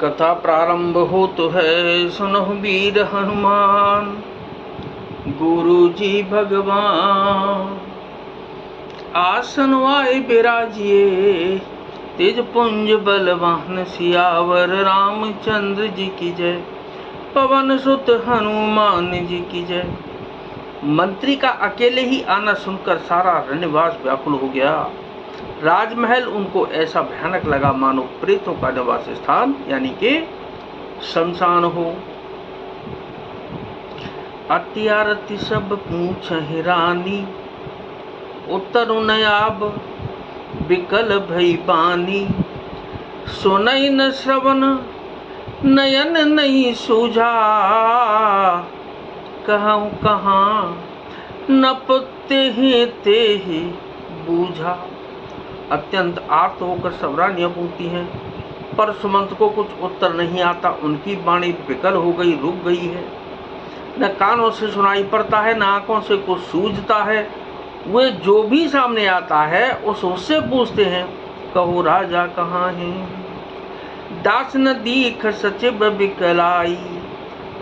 कथा प्रारंभ हो तो है, सुनहु वीर हनुमान। गुरु जी भगवान आसन वाए बिराजिए, तेज पुंज बलवान सियावर रामचंद्र जी की जय। पवन सुत हनुमान जी की जय। मंत्री का अकेले ही आना सुनकर सारा रण्यवास व्याकुल हो गया। राजमहल उनको ऐसा भयानक लगा मानो प्रेतों का निवास स्थान यानी कि शमशान हो। अत्यारति सब पूछहि रानी, उत्तर नयाब विकल भई बानी। सुनई न श्रवण नयन नहीं सूझा, कहूँ कहाँ न पुते ही ते ही बूझा। अत्यंत आर्त होकर सब रानियां पूछती हैं, पर सुमंत को कुछ उत्तर नहीं आता। उनकी वाणी विकल हो गई, रुक गई है। न कानों से सुनाई पड़ता है, न आंखों से कुछ सूझता है। वे जो भी सामने आता है उससे पूछते हैं, कहो राजा कहाँ है। दास न दीख सचिव बिकलाई,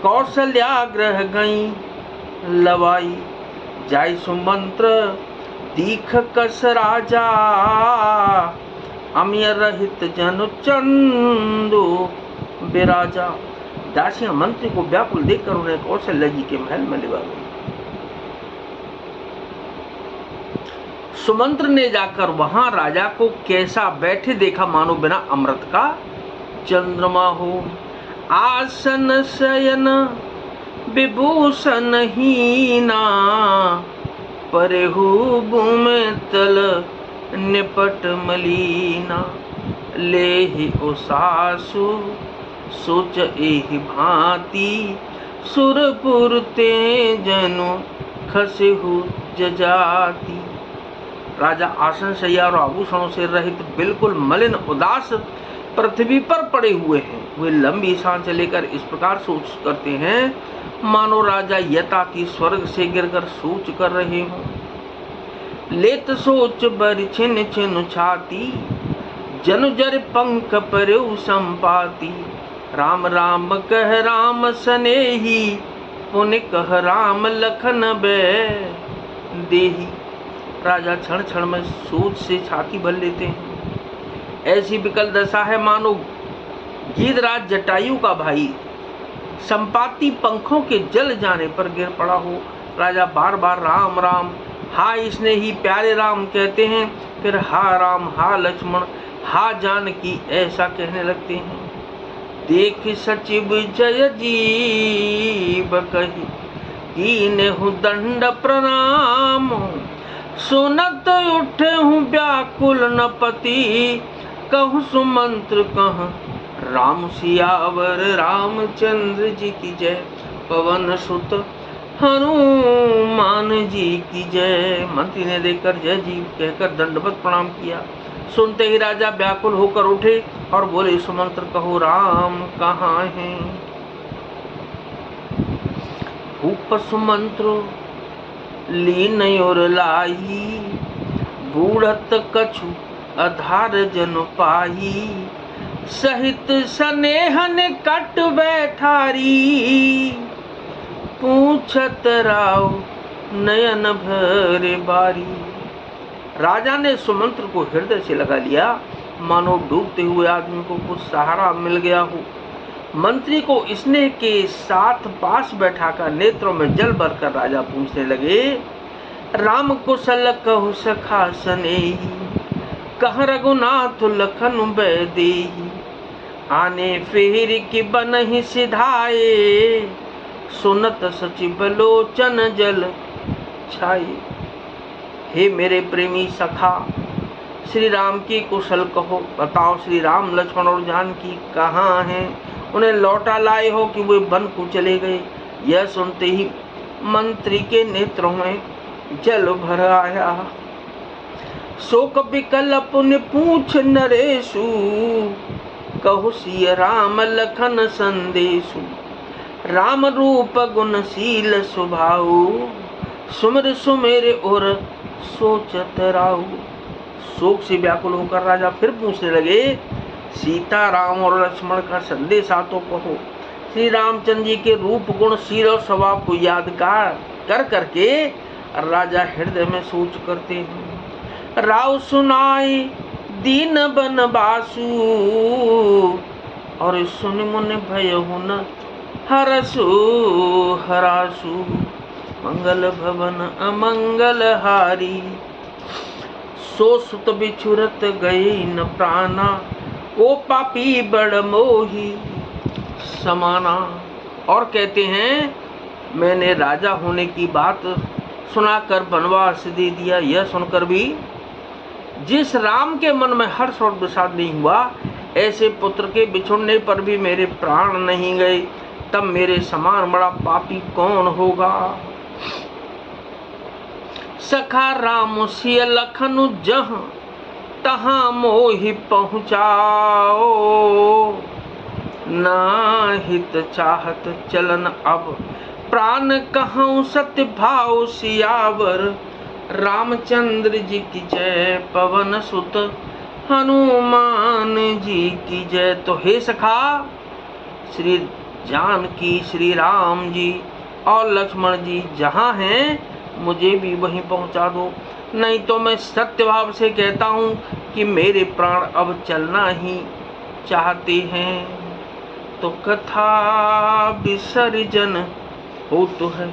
कौशल्या ग्रह गई लवाई। जाय सुमंत्र दीख कस राजा, अमिय रहित जनु चंदो बिराजा। दासियां मंत्री को व्याकुल देखकर उन्हें कौशल्या जी के महल में लिवा गई। सुमंत्र ने जाकर वहां राजा को कैसा बैठे देखा, मानो बिना अमृत का चंद्रमा हो। आसन शयन विभूषण हीना, परेहु भूमि तल निपट मलीना। लेहि उसासु सोच एहि भांति, सुरपुर ते जनु खसेहु जजाति। राजा आसन शैया और आभूषणों से रहित बिल्कुल मलिन उदास पृथ्वी पर पड़े हुए हैं। वे लंबी सांस लेकर इस प्रकार सोच करते हैं मानो राजा यथा की स्वर्ग से गिरकर सोच कर रहे हों। लेत सोच बर छिन छिन छाती, जनु जर पंख परउ संपाति। राम राम कह राम सनेही, पुनि कह राम लखन बै देही। राजा क्षण क्षण में सोच से छाती भर लेते हैं। ऐसी विकल दशा है मानो गीधराज जटायु का भाई संपाति पंखों के जल जाने पर गिर पड़ा हो। राजा बार बार राम राम, हा इसने ही प्यारे राम कहते हैं, फिर हा राम, हा लक्ष्मण, हा जानकी ऐसा कहने लगते हैं। देख सचिव जय जीव कही, कीन्हु दंड प्रणाम। सुनत उठे हूँ व्याकुल नपति, कहूँ सुमंत्र कह राम सियावर रामचंद्र जी की जय। पवन सुत हनुमान जी की जय। मंत्री ने देखकर जय जी कहकर दंडवत प्रणाम किया। सुनते ही राजा व्याकुल होकर उठे और बोले, सुमंत्र कहो राम कहाँ हैं। भूप सुमंत्र लीन और लाई, बूढ़त कछु आधार जन पाई। सहित स्नेहन कट बैठारी, पूछत राव नयन भरे बारी। राजा ने सुमंत्र को हृदय से लगा लिया, मानो डूबते हुए आदमी को कुछ सहारा मिल गया हो। मंत्री को स्नेह के साथ पास बैठाकर नेत्रों में जल भरकर राजा पूछने लगे, राम कुशल कहु सखा सनेही, कह रघुनाथ लखन बै देही। आने फेर की बनहि सिधाए, सुनत सचिव लोचन जल छाए। हे मेरे प्रेमी सखा, श्री राम की कुशल कहो, बताओ श्री राम लक्ष्मण और जानकी कहाँ हैं। उन्हें लौटा लाए हो कि वे वन को चले गए। यह सुनते ही मंत्री के नेत्रों में जल भर आया। शोक विकल पुण्य पूछ नरेशु, कहु सिय राम लखन संदेशु। राम रूप गुणशील स्वभाव, सुमिर सुमेरे और सोचत राहु। शोक से व्याकुल होकर राजा फिर पूछने लगे, सीता राम और लक्ष्मण का संदेशा तो कहो। श्री रामचंद्र जी के रूप गुण शील और स्वभाव को यादगार कर करके राजा हृदय में सोच करते हैं। राव सुनाई दीन बनवासु और सुन मुन भय हुन हरसु हरासु मंगल भवन अमंगल हारी। सो सुत बिछुरत गए न प्राणा को पापी बड़ मोही समाना। और कहते हैं मैंने राजा होने की बात सुनाकर वनवास दे दिया। यह सुनकर भी जिस राम के मन में हर्ष और विषाद नहीं हुआ, ऐसे पुत्र के बिछुड़ने पर भी मेरे प्राण नहीं गए, तब मेरे समान बड़ा पापी कौन होगा। सखा राम सिय लखन जहाँ तहाँ मोहि पहुँचाओ, नाहित चाहत चलन अब प्राण कहूँ सत्य भाव सियावर। रामचंद्र जी की जय, पवन सुत हनुमान जी की जय। तो हे सखा, श्री जानकी, श्री राम जी और लक्ष्मण जी जहाँ हैं मुझे भी वहीं पहुँचा दो, नहीं तो मैं सत्य भाव से कहता हूँ कि मेरे प्राण अब चलना ही चाहते हैं। तो कथा विसर्जन हो तो है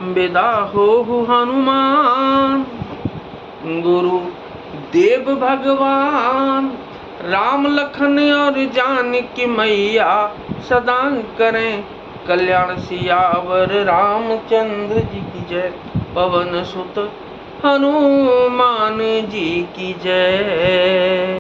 विदा हो हनुमान। गुरु देव भगवान राम लखन और जानकी मैया सदा करें कल्याण सियावर। रामचंद्र जी की जय, पवन सुत हनुमान जी की जय।